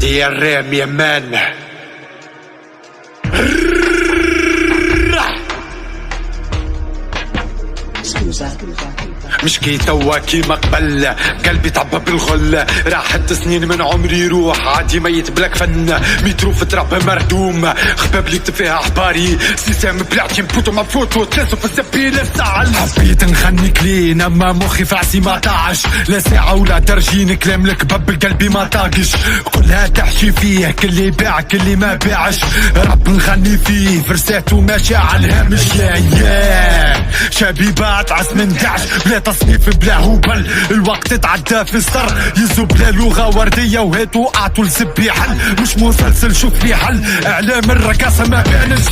وحدي الرام يا مان. مشكي توا كيما قبل، قلبي تعبى بالغل، راحت سنين من عمري يروح عادي ميت بلاك فن، مترو في تراب مردوم، خباب لي فيها احباري، سيستم بلاتين بوتو ما فوتو تلاسو في السبيل السعل. حبيت نغني كلين اما مخي في عسي ما طاعش، لا ساعة ولا درجين كلام الكباب قلبي ما طاقش، كلها تحشي فيه كلي باع كلي ما باعش، رب نغني فيه فرسات ومشاعل هامش. يا شبيبات عس من داعش بلا تصنيف بلا هبل، الوقت تعدى في السر يزو بلا لغة وردية وهاتو اعطوا لسبي حل، مش مسلسل شوف لي حل، اعلام الرقاصة ما بانش.